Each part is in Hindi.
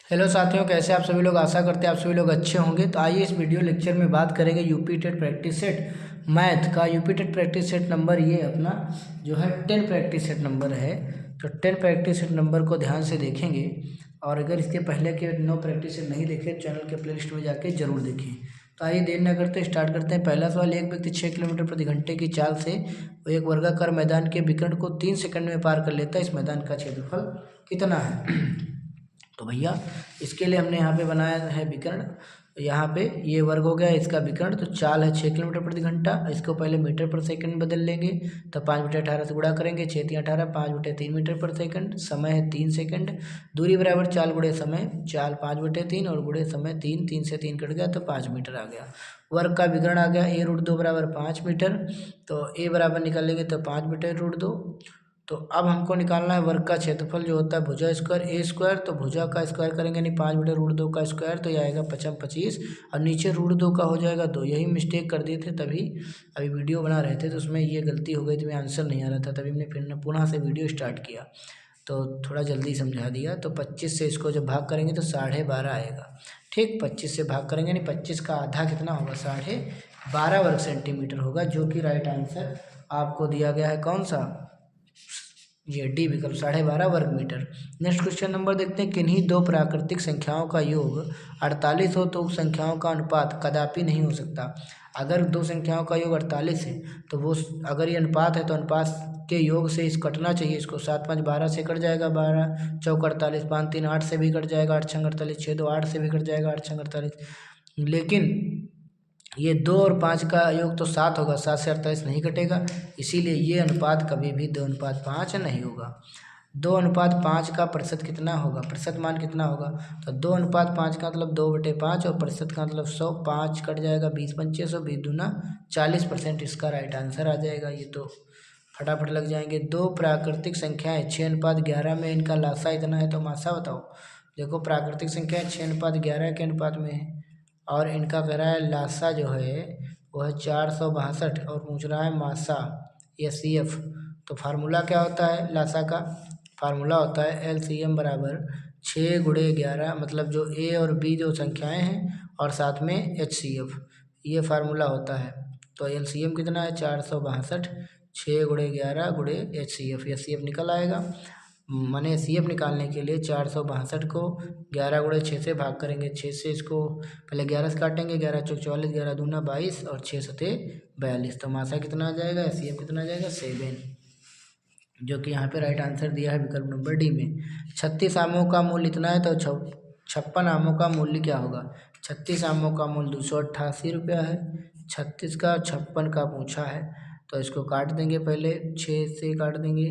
हेलो साथियों, कैसे आप सभी लोग। आशा करते हैं आप सभी लोग अच्छे होंगे। तो आइए इस वीडियो लेक्चर में बात करेंगे UP TET practice set math का। UP TET practice set number ये अपना जो है 10 प्रैक्टिस सेट नंबर है। तो 10 प्रैक्टिस सेट नंबर को ध्यान से देखेंगे, और अगर इसके पहले के 9 प्रैक्टिस सेट नहीं देखे चैनल के प्ले लिस्ट में जाके जरूर देखें। तो आइए देर न करते स्टार्ट करते हैं। पहला सवाल, एक व्यक्ति 6 किलोमीटर प्रति घंटे की चाल से एक वर्गाकार मैदान के विकर्ण को 3 सेकंड में पार कर लेता है। इस मैदान का क्षेत्रफल कितना है? तो भैया इसके लिए हमने यहाँ पे बनाया है विकर्ण। यहाँ पे ये वर्ग हो गया इसका विकर्ण। तो चाल है 6 किलोमीटर प्रति घंटा, इसको पहले मीटर पर सेकंड बदल लेंगे। तो 5/18 से गुणा करेंगे, 6×3 = 18, 5/3 मीटर पर सेकंड। समय है 3 सेकंड। दूरी बराबर चाल गुणे समय, चाल 5/3 और गुणे समय 3, 3 से 3 कट गया तो 5 मीटर आ गया। वर्ग का विकर्ण आ गया a√2 बराबर 5 मीटर। तो a बराबर निकालेंगे तो 5/√2। तो अब हमको निकालना है वर्ग का क्षेत्रफल जो होता है भुजा स्क्वायर ए स्क्वायर। तो भुजा का स्क्वायर करेंगे यानी 5/√2 का स्क्वायर, तो ये आएगा 55 और नीचे √2 का हो जाएगा 2। यही मिस्टेक कर दिए थे तभी अभी वीडियो बना रहे थे तो उसमें ये गलती हो गई थी, मैं आंसर नहीं आ रहा था, तभी हमने फिर पुनः से वीडियो स्टार्ट किया तो थोड़ा जल्दी समझा दिया। तो 25 से इसको जब भाग करेंगे तो 12.5 आएगा। ठीक, 25 से भाग करेंगे यानी 25 का आधा कितना होगा? 12.5 वर्ग सेंटीमीटर होगा, जो कि राइट आंसर आपको दिया गया है। कौन सा? ये डी विकल्प, 12.5 वर्ग मीटर। नेक्स्ट क्वेश्चन नंबर देखते हैं। किन्हीं दो प्राकृतिक संख्याओं का योग 48 हो तो उप संख्याओं का अनुपात कदापि नहीं हो सकता। अगर दो संख्याओं का योग 48 है तो वो, अगर ये अनुपात है तो अनुपात के योग से इस कटना चाहिए। इसको 7×5 = 12 से कट जाएगा, 12×4 = 48, 5×3 = 8 से भी कट जाएगा, 8×6 = 48, 6×2 = 8 से भी कट जाएगा, 8×6 = 48। लेकिन ये 2 और 5 का योग तो 7 होगा, 7 से 48 नहीं कटेगा, इसीलिए ये अनुपात कभी भी 2:5 नहीं होगा। 2:5 का प्रतिशत कितना होगा? प्रतिशत मान कितना होगा? तो 2:5 का मतलब 2/5 और प्रतिशत का मतलब 100। 5 कट जाएगा, 20×5 100, 20×2 40%। इसका राइट आंसर आ जाएगा। ये तो फटाफट लग जाएंगे। दो प्राकृतिक संख्याएं 6:11 में, इनका लासा इतना है तो मासा बताओ। देखो प्राकृतिक संख्याएं 6:11 के अनुपात में है और इनका कह रहा है लासा जो है वो है 462 और पूछ रहा है मासा या CF। तो फार्मूला क्या होता है लासा का? फार्मूला होता है LCM बराबर 6×11, मतलब जो A और B जो संख्याएं हैं और साथ में HCF, ये फार्मूला होता है। तो LCM कितना है? 462, 6×11 × HCF निकल आएगा। मैंने CF निकालने के लिए 462 को 11×6 से भाग करेंगे। 6 से इसको पहले 11 से काटेंगे, 11×4 = 44, 11×2 = 22 और 6×7 = 42। तो मासा कितना आ जाएगा? CF कितना आ जाएगा? 7, जो कि यहाँ पे राइट आंसर दिया है विकल्प नंबर डी में। 36 आमों का मूल्य इतना है तो 56 आमों का मूल्य क्या होगा? 36 आमों का मूल्य 288 रुपया है। 36 का 56 का पूछा है तो इसको काट देंगे, पहले 6 से काट देंगे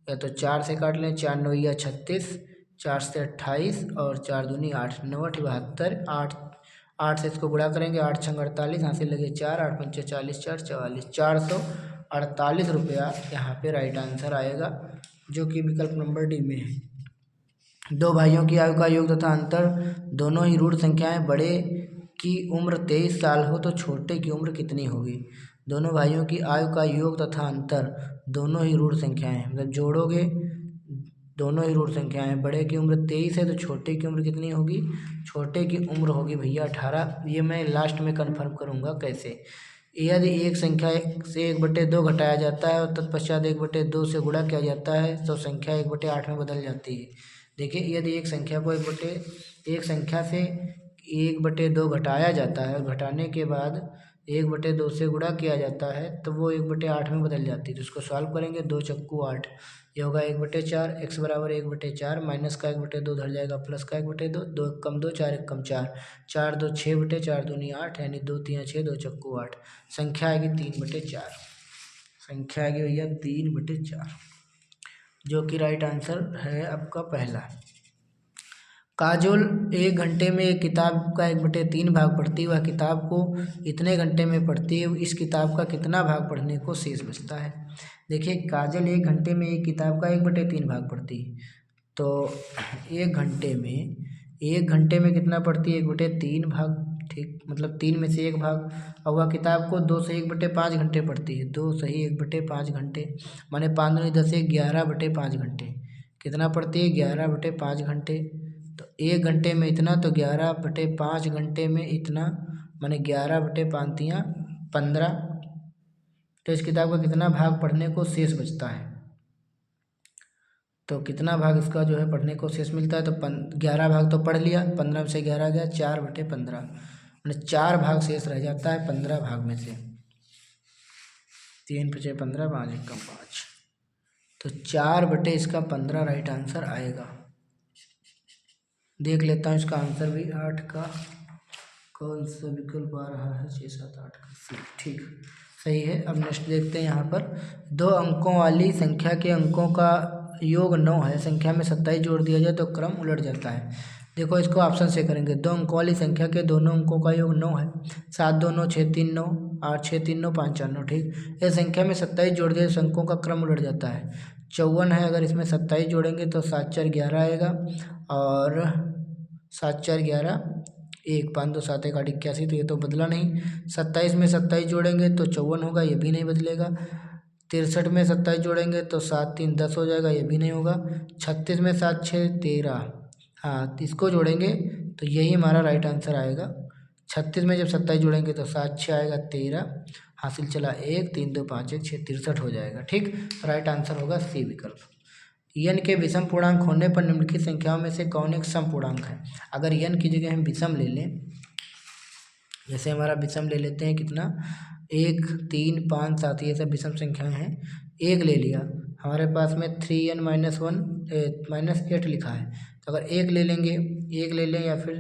या तो 4 से काट लें। 4×9 = 36, 4 से 28 और 4×2 = 8, 9×8 = 72, 8 से इसको गुणा करेंगे, 8×6 = 48, यहाँ से लगे 4, 8×5 = 40, 4 = 44, 448 रुपया यहाँ पे राइट आंसर आएगा, जो कि विकल्प नंबर डी में है। दो भाइयों की आयु का योग तथा अंतर, दोनों ही ऋण संख्याएं, बड़े की उम्र 23 साल हो तो छोटे की उम्र कितनी होगी? दोनों भाइयों की आयु का योग तथा अंतर, दोनों ही ऋण संख्याएं हैं, मतलब जोड़ोगे दोनों ही ऋण संख्याएं हैं। बड़े की उम्र 23 है तो छोटे की उम्र कितनी होगी? छोटे की उम्र होगी भैया 18। ये मैं लास्ट में कन्फर्म करूँगा कैसे। यदि एक संख्या से 1/2 घटाया जाता है और तत्पश्चात 1/2 से गुणा किया जाता है तो संख्या 1/8 में बदल जाती है। देखिए, यदि एक संख्या को एक संख्या से 1/2 घटाया जाता है और घटाने के बाद 1/2 से गुणा किया जाता है तो वो 1/8 में बदल जाती है। तो इसको सॉल्व करेंगे, 2×4 = 8, ये होगा 1/4, x बराबर 1/4, माइनस का 1/2 धर जाएगा, प्लस का 1/2, 2 × 1 = 2, 4 × 1 = 4, 4×2 = 6, 4×2 = 8, यानी 2×3 = 6, 2×4 = 8। संख्या आएगी 3/4। संख्या आएगी भैया 3/4, जो कि राइट आंसर है आपका पहला। काजोल 1 घंटे में एक किताब का 1/3 भाग पढ़ती है। वह किताब को इतने घंटे में पढ़ती है, इस किताब का कितना भाग पढ़ने को शेष बचता है? देखिए, काजल 1 घंटे में एक किताब का 1/3 भाग पढ़ती है। तो 1 घंटे में कितना पढ़ती है? 1/3 भाग। ठीक, मतलब 3 में से 1 भाग। और वह किताब को 2 से 1/5 घंटे पढ़ती है। 2 सही 1/5 घंटे, माने 5×9 = 10, 11/5 घंटे। कितना पढ़ती है? 11/5 घंटे। तो 1 घंटे में इतना, तो 11/5 घंटे में इतना, माने 11/5 × 15। तो इस किताब का कितना भाग पढ़ने को शेष बचता है? तो कितना भाग इसका जो है पढ़ने को शेष मिलता है? तो 11 भाग तो पढ़ लिया, 15 में से 11 गया, 4/15, मैंने 4 भाग शेष रह जाता है 15 भाग में से। 3 × 5 = 15, 5 × 1 = 5, तो 4/15 राइट आंसर आएगा। देख लेता हूँ इसका आंसर भी। 8 का कौन सा विकल्प आ रहा है? 6, 7, 8 का सी, ठीक सही है। अब नेक्स्ट देखते हैं। यहाँ पर 2 अंकों वाली संख्या के अंकों का योग 9 है, संख्या में 27 जोड़ दिया जाए तो क्रम उलट जाता है। देखो इसको ऑप्शन से करेंगे। 2 अंकों वाली संख्या के दोनों अंकों का योग 9 है। 7, 2, 9, 6, 3, 9, 8, 6, 3, 9, 5, 4, 9, ठीक। इस संख्या में 27 जोड़ दिए तो अंकों का क्रम उलट जाता है। 54 है, अगर इसमें 27 जोड़ेंगे तो 7, 4, 11 आएगा, और 7, 4, 11, 1, 5, 2, 7, 1, 8, 81, तो ये तो बदला नहीं। 27 में 27 जोड़ेंगे तो 54 होगा, ये भी नहीं बदलेगा। 63 में 27 जोड़ेंगे तो 7, 3, 10 हो जाएगा, ये भी नहीं होगा। 36 में 7, 6, 13, हाँ इसको जोड़ेंगे तो यही हमारा राइट आंसर आएगा। 36 में जब 27 जोड़ेंगे तो 7, 6 आएगा, 13 हासिल चला 1, 3, 2, 5, 1, 6, 63 हो जाएगा, ठीक। राइट आंसर होगा सी विकल्प। n के विषम पूर्णांक होने पर निम्नलिखित संख्याओं में से कौन एक सम पूर्णांक है? अगर n की जगह हम विषम ले लें, जैसे हमारा विषम ले लेते हैं कितना, 1, 3, 5, 7, ये सब विषम संख्याएं हैं। 1 ले लिया, हमारे पास में 3n - 8 लिखा है, तो अगर 1 ले लेंगे, 1 ले लें या फिर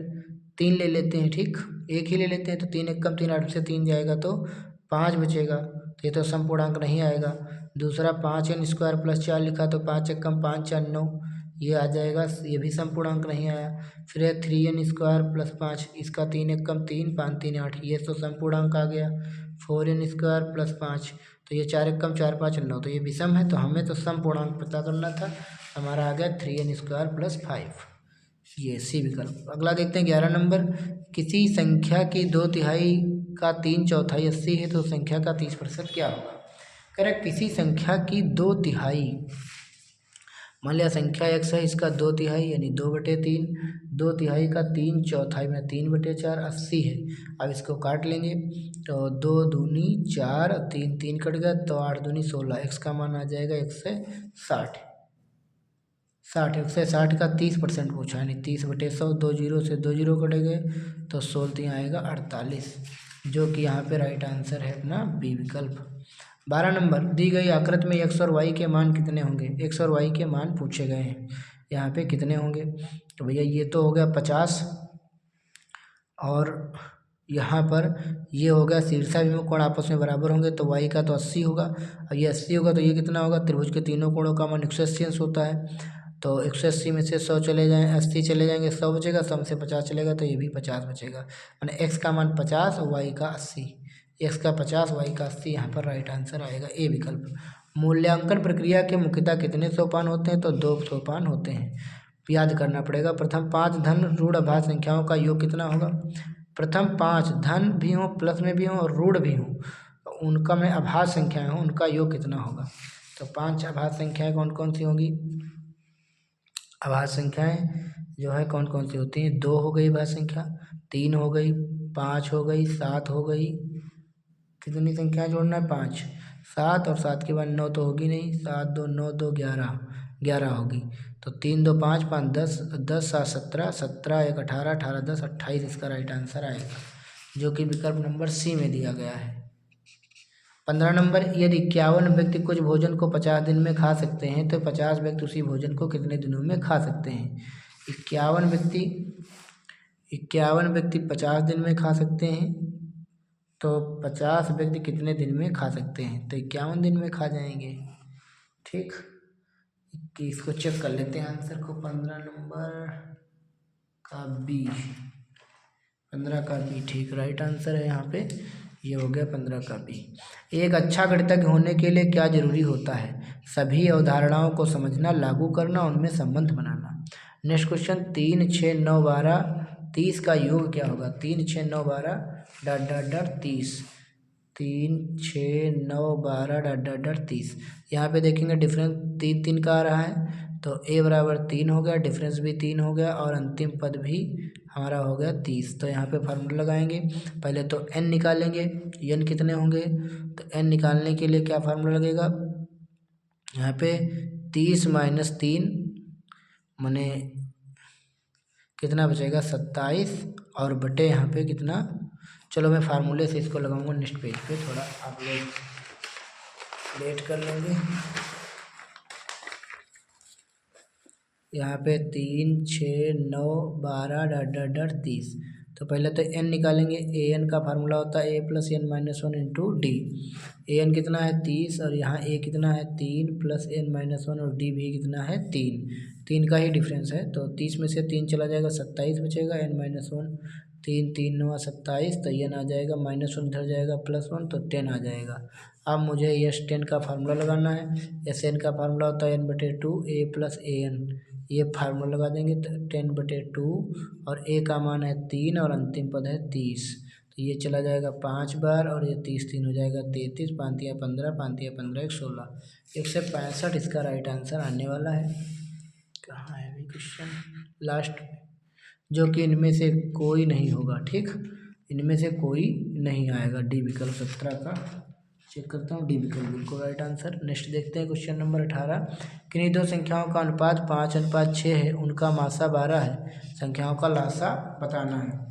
3 ले लेते हैं, ठीक। 1 ही ले लेते हैं तो 3 × 1 = 3, 8 से 3 जाएगा तो 5 बचेगा, तो ये तो सम पूर्णांक नहीं आएगा। दूसरा 5n² + 4 लिखा, तो 5 × 1 = 5, 4, 9, ये आ जाएगा, ये भी सम पूर्णांक नहीं आया। फिर है 3n² + 5, इसका 3 × 1 = 3, 5, 3, 8, ये तो सम पूर्णांक आ गया। 4n² + 5, तो ये 4 × 1 = 4, 5, 9, तो ये विषम है, तो हमें तो सम पूर्णांक पता करना था। हमारा आ गया 3n² + 5, ये सी विकल्प। अगला देखते हैं 11 नंबर। किसी संख्या की 2/3 का 3/4 80 है, तो संख्या का 30% क्या होगा? करेक्ट, किसी संख्या की 2/3, मान लिया संख्या x है, इसका 2/3 यानी 2/3, 2/3 का 3/4 में 3/4, 80 है। अब इसको काट लेंगे तो 2 दूनी 4, 3, 3 कट गया, तो 8 दूनी 16, x का मान आ जाएगा 160। 160 का 30% पूछा, यानी 30/100, 2 जीरो से 2 जीरो कटे गए, तो 16 आएगा 48, जो कि यहाँ पे राइट आंसर है अपना बी विकल्प। 12 नंबर। दी गई आकृति में x और y के मान कितने होंगे? x और y के मान पूछे गए हैं, यहाँ पे कितने होंगे? तो भैया ये तो हो गया 50, और यहाँ पर ये हो गया शीर्षाभिमुख कोण आपस में बराबर होंगे, तो y का तो 80 होगा, और ये 80 होगा तो ये कितना होगा? त्रिभुज के तीनों कोणों का मान 180 अंश होता है, तो 180 में से 100 चले जाएँ, 80 चले जाएंगे, 100 बचेगा, 100 में से 50 चलेगा तो ये भी 50 बचेगा, मैंने x का मान 50 और y का 80, x का 50, y का 80, यहाँ पर राइट आंसर आएगा ए विकल्प। मूल्यांकन प्रक्रिया के मुख्यतः कितने सोपान होते हैं? तो 2 सोपान होते हैं, याद करना पड़ेगा। प्रथम 5 धन ऋण अभाज्य संख्याओं का योग कितना होगा? प्रथम 5 धन भी हों, प्लस में भी हों और ऋण भी हों, उनका में अभाज्य संख्याएं हों, उनका योग कितना होगा? तो 5 अभाज्य संख्याएं कौन कौन सी होंगी? अभाज्य संख्याएं जो है कौन कौन सी होती हैं? 2 हो गई अभाज्य संख्या, 3 हो गई, 5 हो गई, 7 हो गई। कितनी संख्या जोड़ना है? 5, 7 और 7 के बाद 9 तो होगी नहीं, 7, 2, 9, 2, 11, 11 होगी, तो 3, 2, 5, 5, 10, 10, 7, 17, 17, 1, 18, 18, 10, 28 इसका राइट आंसर आएगा, जो कि विकल्प नंबर सी में दिया गया है। 15 नंबर। यदि 51 व्यक्ति कुछ भोजन को 50 दिन में खा सकते हैं, तो 50 व्यक्ति उसी भोजन को कितने दिनों में खा सकते हैं? 51 व्यक्ति 50 दिन में खा सकते हैं, तो 50 व्यक्ति कितने दिन में खा सकते हैं? तो 51 दिन में खा जाएंगे, ठीक। कि इसको चेक कर लेते हैं आंसर को। 15 नंबर का बी, 15 का बी ठीक राइट आंसर है यहाँ पे, ये हो गया 15 का बी। एक अच्छा गणितज्ञ होने के लिए क्या जरूरी होता है? सभी अवधारणाओं को समझना, लागू करना, उनमें संबंध बनाना। Next question. 3, 6, 9, 12, 30 का योग क्या होगा? 3, 6, 9, 12 ... 30, 3, 6, 9, 12 ... 30। यहाँ पे देखेंगे डिफरेंस 3, 3 का आ रहा है, तो a बराबर 3 हो गया, डिफरेंस भी 3 हो गया और अंतिम पद भी हमारा हो गया 30। तो यहाँ पे फार्मूला लगाएंगे। पहले तो n निकालेंगे, n कितने होंगे, तो n निकालने के लिए क्या फार्मूला लगेगा, यहाँ पे 30 माइनस 3 माने कितना बचेगा 27 और बटे यहाँ पे कितना, चलो मैं फार्मूले से इसको लगाऊंगा नेक्स्ट पेज पे, थोड़ा आप लोग वेट कर लेंगे। यहाँ पे 3 6 9 12 डॉट डॉट डॉट 30। तो पहले तो n निकालेंगे, ए एन का फार्मूला होता है a plus n minus one into d. A n कितना है 30 और यहाँ a कितना है 3 प्लस एन माइनस वन और डी भी कितना है 3 का ही डिफरेंस है। तो 30 में से 3 चला जाएगा 27 बचेगा, एन माइनस वन 3 3 9 27, तो एन आ जाएगा माइनस वन इधर जाएगा प्लस वन तो 10 आ जाएगा। अब मुझे यस 10 का फार्मूला लगाना है। एस एन का फार्मूला होता है एन बटे two a plus a n, ये फार्मूला लगा देंगे तो 10/2 और a का मान है 3 और अंतिम पद है 30। तो ये चला जाएगा 5 बार और ये 30 3 हो जाएगा 33, 5 या 15, 5 या 15 1 16, 165 इसका राइट आंसर आने वाला है। कहाँ है अभी क्वेश्चन लास्ट, जो कि इनमें से कोई नहीं होगा, ठीक, इनमें से कोई नहीं आएगा। डी विकल्प 17 का चेक करता हूँ, डी विकल्प बिल्कुल राइट आंसर। नेक्स्ट देखते हैं क्वेश्चन नंबर 18। किन्हीं दो संख्याओं का अनुपात 5:6 है, उनका मासा 12 है, संख्याओं का लासा बताना है।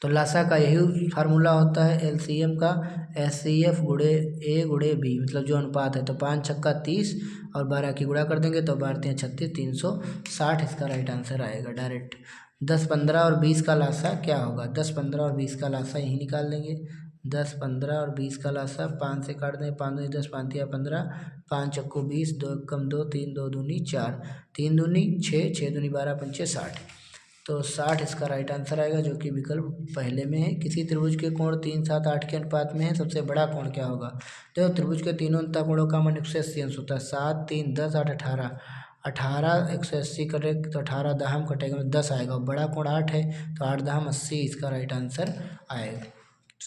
तो लासा का यही फार्मूला होता है एलसीएम का, एचसीएफ गुणे ए गुणे बी, मतलब जो अनुपात है। तो 5 छक्का 30 और 12 की गुणा कर देंगे तो 12 36, 360 इसका राइट आंसर आएगा डायरेक्ट। 10 15 और 20 का लासा क्या होगा, 10 15 और 20 का लासा यही निकाल देंगे। 10 15 और 20 का लासा 5 से काट दें, 5 दूनी 10, 5 या 15, 5 चक्कू 20, 2 कम 2, 3 2 दूनी 4, 3 दूनी 6, 6 दूनी 12, 5 60, तो 60 इसका राइट आंसर आएगा, जो कि विकल्प पहले में है। किसी त्रिभुज के कोण 3 7 8 के अनुपात में है, सबसे बड़ा कोण क्या होगा। तो त्रिभुज के तीनों अंतःकोणों का मान 180 अंश होता है। 7 3 10 8 18, 18 180 कटे तो 18 दहम कटेगा, 10 आएगा। बड़ा कोण 8 है तो 8 दहम 80 इसका राइट आंसर आएगा।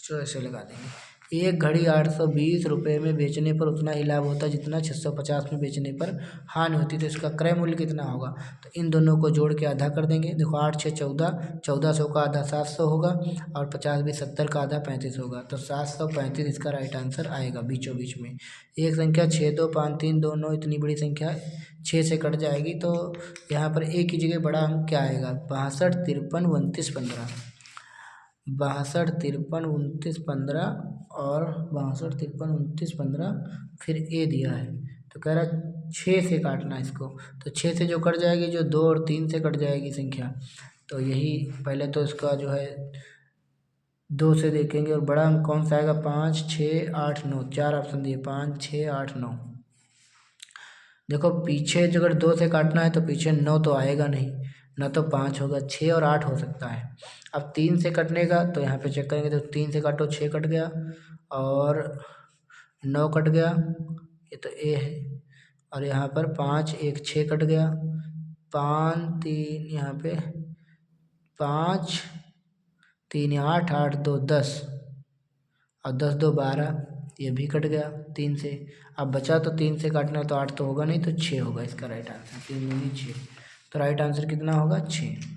तो ऐसे लगा देंगे। एक घड़ी 820 रुपये में बेचने पर उतना ही लाभ होता है जितना 650 में बेचने पर हानि होती है। तो इसका क्रय मूल्य कितना होगा, तो इन दोनों को जोड़ के आधा कर देंगे। देखो 8 6 14, 1400 का आधा 700 होगा और 50 भी 70 का आधा 35 होगा, तो 735 इसका राइट आंसर आएगा बीचों बीच में। एक संख्या 6 2 5 3 2 9, इतनी बड़ी संख्या 6 से कट जाएगी, तो यहाँ पर एक की जगह बड़ा अंक क्या आएगा, 62 53 29 15, 62 53 29 15 और 62 53 29 15, फिर ए दिया है तो कह रहा 6 से काटना इसको। तो 6 से जो कट जाएगी, जो 2 और 3 से कट जाएगी संख्या, तो यही पहले तो इसका जो है 2 से देखेंगे और बड़ा अंक कौन सा आएगा, 5 6 8 9, 4 ऑप्शन दिए 5 6 8 9। देखो पीछे अगर 2 से काटना है तो पीछे 9 तो आएगा नहीं, ना तो 5 होगा, 6 और 8 हो सकता है। अब 3 से कटने का तो यहाँ पे चेक करेंगे, तो 3 से काटो 6 कट गया और 9 कट गया, ये तो ए है। और यहाँ पर 5 1 6 कट गया, 5 3 यहाँ पे 5 3 8 8 2 10 और 10 2 12, ये भी कट गया 3 से। अब बचा तो 3 से काटना तो 8 तो होगा नहीं, तो 6 होगा इसका राइट आंसर, 3 दूनी 6, तो राइट आंसर कितना होगा 6।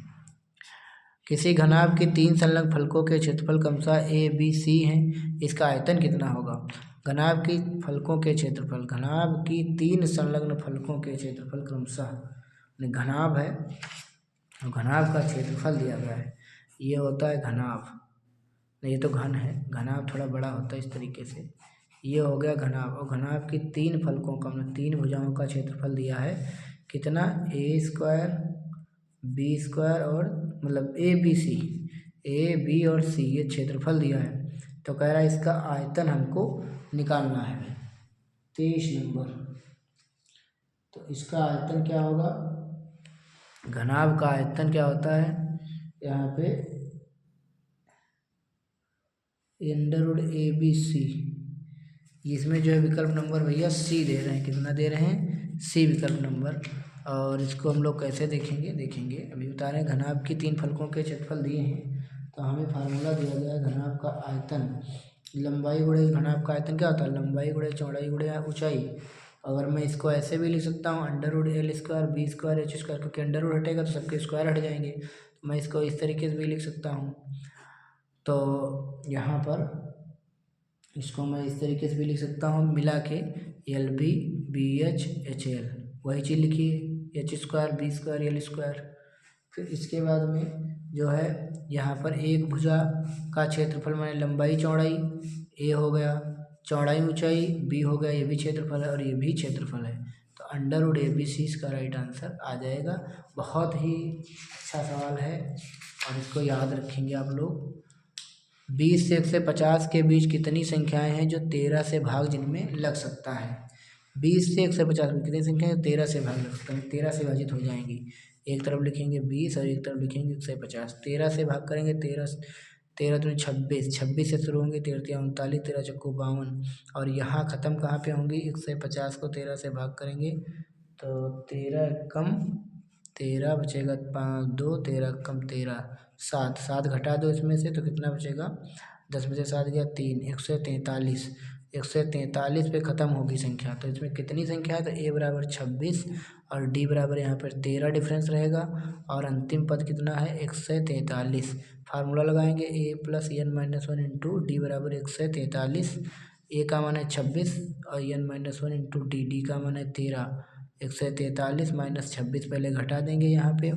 किसी घनाभ की 3 संलग्न फलकों के क्षेत्रफल क्रमशः ए बी सी हैं, इसका आयतन कितना होगा। घनाभ की फलकों के क्षेत्रफल, घनाभ की 3 संलग्न फलकों के क्षेत्रफल क्रमशः, घनाभ है और घनाभ का क्षेत्रफल दिया गया है, ये होता है घनाभ, ये तो घन है, घनाभ थोड़ा बड़ा होता है इस तरीके से, ये हो गया घनाभ। और घनाभ की 3 फलकों का मतलब 3 भुजाओं का क्षेत्रफल दिया है कितना, ए स्क्वायर बी स्क्वायर और मतलब ए बी सी, ए बी और सी, ये क्षेत्रफल दिया है। तो कह रहा है इसका आयतन हमको निकालना है 23 नंबर। तो इसका आयतन क्या होगा, घनाभ का आयतन क्या होता है, यहाँ पे √ABC, इसमें जो है विकल्प नंबर भैया सी दे रहे हैं, कितना दे रहे हैं, सी विकल्प नंबर। और इसको हम लोग कैसे देखेंगे, अभी बता रहे हैं। घनाभ की 3 फलकों के क्षेत्रफल दिए हैं, तो हमें फार्मूला दिया गया है घनाभ का आयतन, लंबाई गुणे घनाभ का आयतन क्या होता है, लंबाई गुणे चौड़ाई गुणे ऊंचाई, अगर मैं इसको ऐसे भी लिख सकता हूँ under root l square b square h square, क्योंकि अंडर रूट हटेगा तो सबके स्क्वायर हट जाएंगे, तो मैं इसको इस तरीके से भी लिख सकता हूँ। तो यहाँ पर इसको मैं इस तरीके से भी लिख सकता हूँ मिला के l b b h h l, वही चीज़ लिखिए h square b square l square. फिर इसके बाद में जो है यहाँ पर एक भुजा का क्षेत्रफल मैंने लंबाई चौड़ाई ए हो गया, चौड़ाई ऊंचाई बी हो गया, ये भी क्षेत्रफल है और ये भी क्षेत्रफल है, तो under root a b c इसका राइट आंसर आ जाएगा। बहुत ही अच्छा सवाल है और इसको याद रखेंगे आप लोग। 20 से 150 के बीच कितनी संख्याएं हैं जो 13 से भाग जिनमें लग सकता है? 20 से 150 में कितनी संख्या है 13 से भाग लग सकता है, 13 से विभाजित हो जाएंगी। एक तरफ लिखेंगे 20 और एक तरफ लिखेंगे 150। 13 से भाग करेंगे 13 13 दूनी 26, 26 से शुरू होंगे 13 तिया 39, 13 चक्कू 52 और यहाँ ख़त्म कहाँ पे होंगी 150 को 13 से भाग करेंगे तो 13 कम 13 बचेगा 5 2 13 कम 13 7 7 घटा दो इसमें से तो कितना बचेगा 10 में से 7 गया 3 143 143 पे ख़त्म होगी संख्या। तो इसमें कितनी संख्या है तो ए बराबर 26 और डी बराबर यहाँ पर 13 डिफरेंस रहेगा और अंतिम पद कितना है 143। फार्मूला लगाएंगे a plus n minus one into d बराबर 143। ए का मान है 26 और n minus one into d का मान है 13। 143 माइनस 26 पहले घटा देंगे यहाँ पे,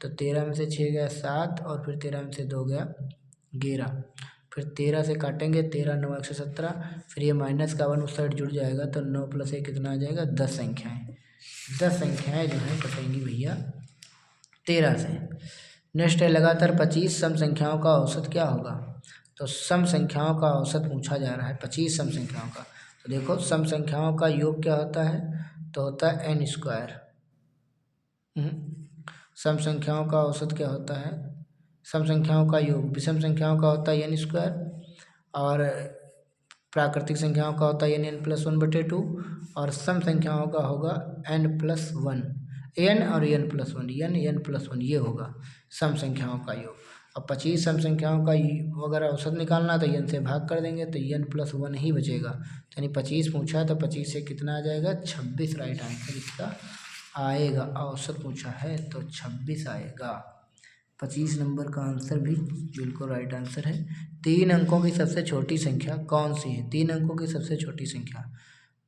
तो 13 में से 6 गया 7 और फिर 13 में से 2 गया 11, फिर 13 से काटेंगे 13 9 117, फिर ये माइनस का 1 उस साइड जुड़ जाएगा तो 9 प्लस 1 कितना आ जाएगा 10 संख्याएँ। 10 संख्याएँ जो हैं कटेंगी भैया 13 से। नेक्स्ट है लगातार 25 सम संख्याओं का औसत क्या होगा? तो सम संख्याओं का औसत पूछा जा रहा है 25 सम संख्याओं का। तो देखो सम संख्याओं का योग क्या होता है तो होता है एन स्क्वायर। सम संख्याओं का औसत क्या होता है सम संख्याओं का योग, विषम संख्याओं का होता है एन स्क्वायर और प्राकृतिक संख्याओं का होता है एन प्लस वन बटे टू और सम संख्याओं का होगा एन प्लस वन, एन और n plus one, n plus one, ये होगा सम संख्याओं का योग। अब 25 सम संख्याओं का अगर औसत निकालना तो एन से भाग कर देंगे तो एन प्लस वन ही बचेगा, यानी 25 पूछा है तो 25 से कितना आ जाएगा 26 राइट आंसर इसका आएगा। औसत पूछा है तो 26 आएगा। 25 नंबर का आंसर भी बिल्कुल राइट आंसर है। 3 अंकों की सबसे छोटी संख्या कौन सी है? 3 अंकों की सबसे छोटी संख्या,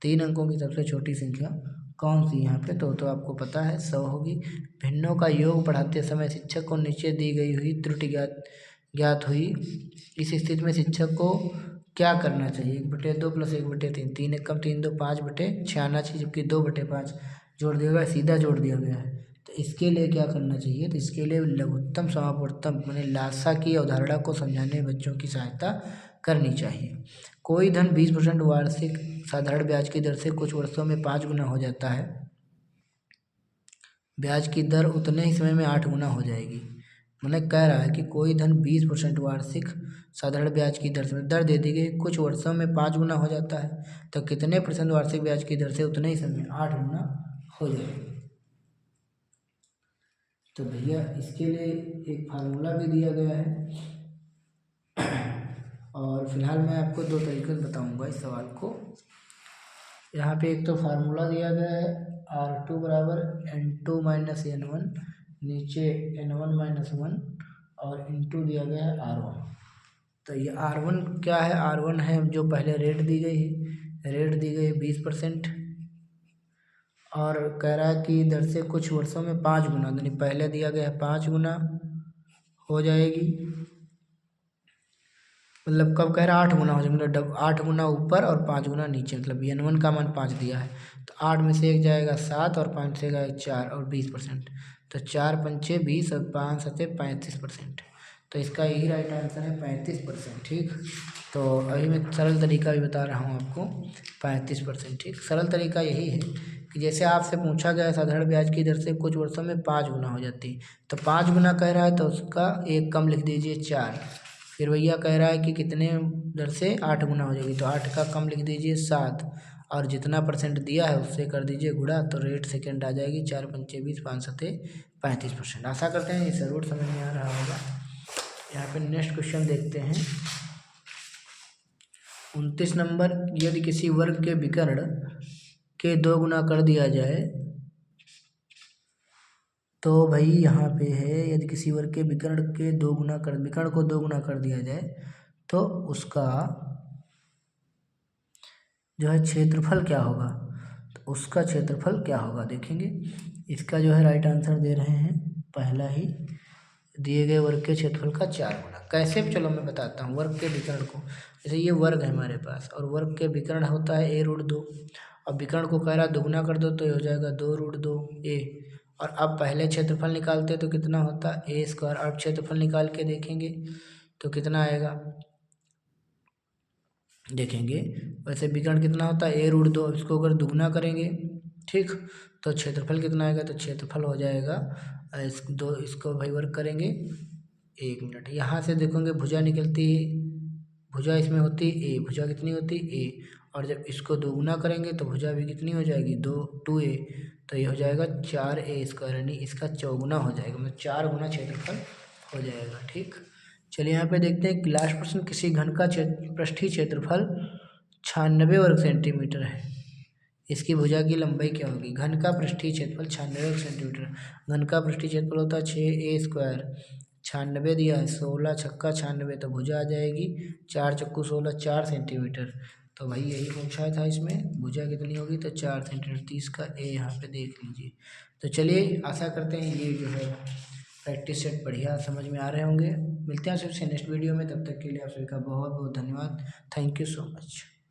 3 अंकों की सबसे छोटी संख्या कौन सी यहाँ पे तो आपको पता है 100 होगी। भिन्नों का योग पढ़ाते समय शिक्षक को नीचे दी गई हुई त्रुटि ज्ञात हुई, इस स्थिति में शिक्षक को क्या करना चाहिए? 1/2 प्लस 1/3, 3 एक कम 3 2 5 बटे 6 आना चाहिए, जबकि 2/5 जोड़ दिया गया सीधा जोड़ दिया गया है। तो इसके लिए क्या करना चाहिए? तो इसके लिए लघुत्तम समापवर्तन मैंने लासा की अवधारणा को समझाने में बच्चों की सहायता करनी चाहिए। कोई धन 20% वार्षिक साधारण ब्याज की दर से कुछ वर्षों में 5 गुना हो जाता है, ब्याज की दर उतने ही समय में 8 गुना हो जाएगी। मैंने कह रहा है कि कोई धन 20% वार्षिक साधारण ब्याज की दर से दर दे दी गई कुछ वर्षों में 5 गुना हो जाता है, तो कितने % वार्षिक ब्याज की दर से उतने ही समय में 8 गुना हो जाएगी। तो भैया इसके लिए एक फार्मूला भी दिया गया है और फिलहाल मैं आपको 2 तरीके से बताऊंगा इस सवाल को। यहाँ पे एक तो फार्मूला दिया गया है R2 बराबर N2 माइनस N1, नीचे N1 माइनस 1 और इंटू दिया गया है R1। तो ये R1 क्या है? R1 है जो पहले रेट दी गई है, रेट दी गई है 20% और कह रहा है कि दर से कुछ वर्षों में 5 गुना, यानी पहले दिया गया है 5 गुना हो जाएगी, मतलब कब कह रहा है 8 गुना हो जाएगी, मतलब 8 गुना ऊपर और 5 गुना नीचे, मतलब N1 का मान 5 दिया है तो 8 में से 1 जाएगा 7 और 5 से जाएगा 4 और 20%, तो 4 पंचे 20 और 5 सते 35%, तो इसका यही राइट आंसर है 35%। ठीक, तो अभी मैं सरल तरीका भी बता रहा हूँ आपको 35%। ठीक, सरल तरीका यही है कि जैसे आपसे पूछा गया साधारण ब्याज की दर से कुछ वर्षों में 5 गुना हो जाती है, तो 5 गुना कह रहा है तो उसका एक कम लिख दीजिए 4, फिर भैया कह रहा है कि कितने दर से 8 गुना हो जाएगी, तो 8 का कम लिख दीजिए 7 और जितना % दिया है उससे कर दीजिए गुणा, तो रेट सेकेंड आ जाएगी 4 पंचे 20 5 सते 35%। आशा करते हैं ये ज़रूर समझ में आ रहा होगा। यहाँ पे नेक्स्ट क्वेश्चन देखते हैं 29 नंबर, यदि किसी वर्ग के विकर्ण के 2 गुना कर दिया जाए तो भाई यहाँ पे है, यदि किसी वर्ग के विकर्ण को 2 गुना कर दिया जाए तो उसका जो है क्षेत्रफल क्या होगा। तो उसका क्षेत्रफल क्या होगा देखेंगे। इसका जो है राइट आंसर दे रहे हैं पहला ही, दिए गए वर्ग के क्षेत्रफल का 4 गुना। कैसे, चलो मैं बताता हूँ। वर्ग के विकर्ण को, जैसे ये वर्ग है हमारे पास और वर्ग के विकर्ण होता है a√2। अब विकर्ण को कह रहा दोगुना कर दो तो ये हो जाएगा 2√2a। और अब पहले क्षेत्रफल निकालते तो कितना होता a²। अब क्षेत्रफल निकाल के देखेंगे तो कितना आएगा, देखेंगे वैसे विकर्ण कितना होता है a√2। अब इसको अगर दुगुना करेंगे ठीक, तो क्षेत्रफल कितना आएगा, तो क्षेत्रफल हो जाएगा इसको भाई वर्ग करेंगे। 1 मिनट, यहाँ से देखोगे भुजा निकलती है, भुजा इसमें होती है a, भुजा कितनी होती है a। और जब इसको दोगुना करेंगे तो भुजा भी कितनी हो जाएगी 2a। तो ये हो जाएगा 4a², यानी इसका चौगुना हो जाएगा, मतलब 4 गुना क्षेत्रफल हो जाएगा। ठीक, चलिए यहाँ पे देखते हैं कि लास्ट प्रश्न, किसी घन का पृष्ठीय क्षेत्रफल 96 वर्ग सेंटीमीटर है, इसकी भुजा की लंबाई क्या होगी। घन का पृष्ठीय क्षेत्रफल 96 वर्ग सेंटीमीटर। घन का पृष्ठीय क्षेत्रफल होता है 6a², 96 दिया है, 16 छक्का 96, तो भुजा आ जाएगी 4 चक्कू 16, 4 सेंटीमीटर। तो भाई यही पूछा था इसमें, भुजा कितनी होगी, तो 4 सेंटीमीटर। 30 का ए यहाँ पे देख लीजिए। तो चलिए आशा करते हैं ये जो है प्रैक्टिस सेट बढ़िया समझ में आ रहे होंगे। मिलते हैं सबसे नेक्स्ट वीडियो में, तब तक के लिए आप सभी का बहुत बहुत धन्यवाद। Thank you so much.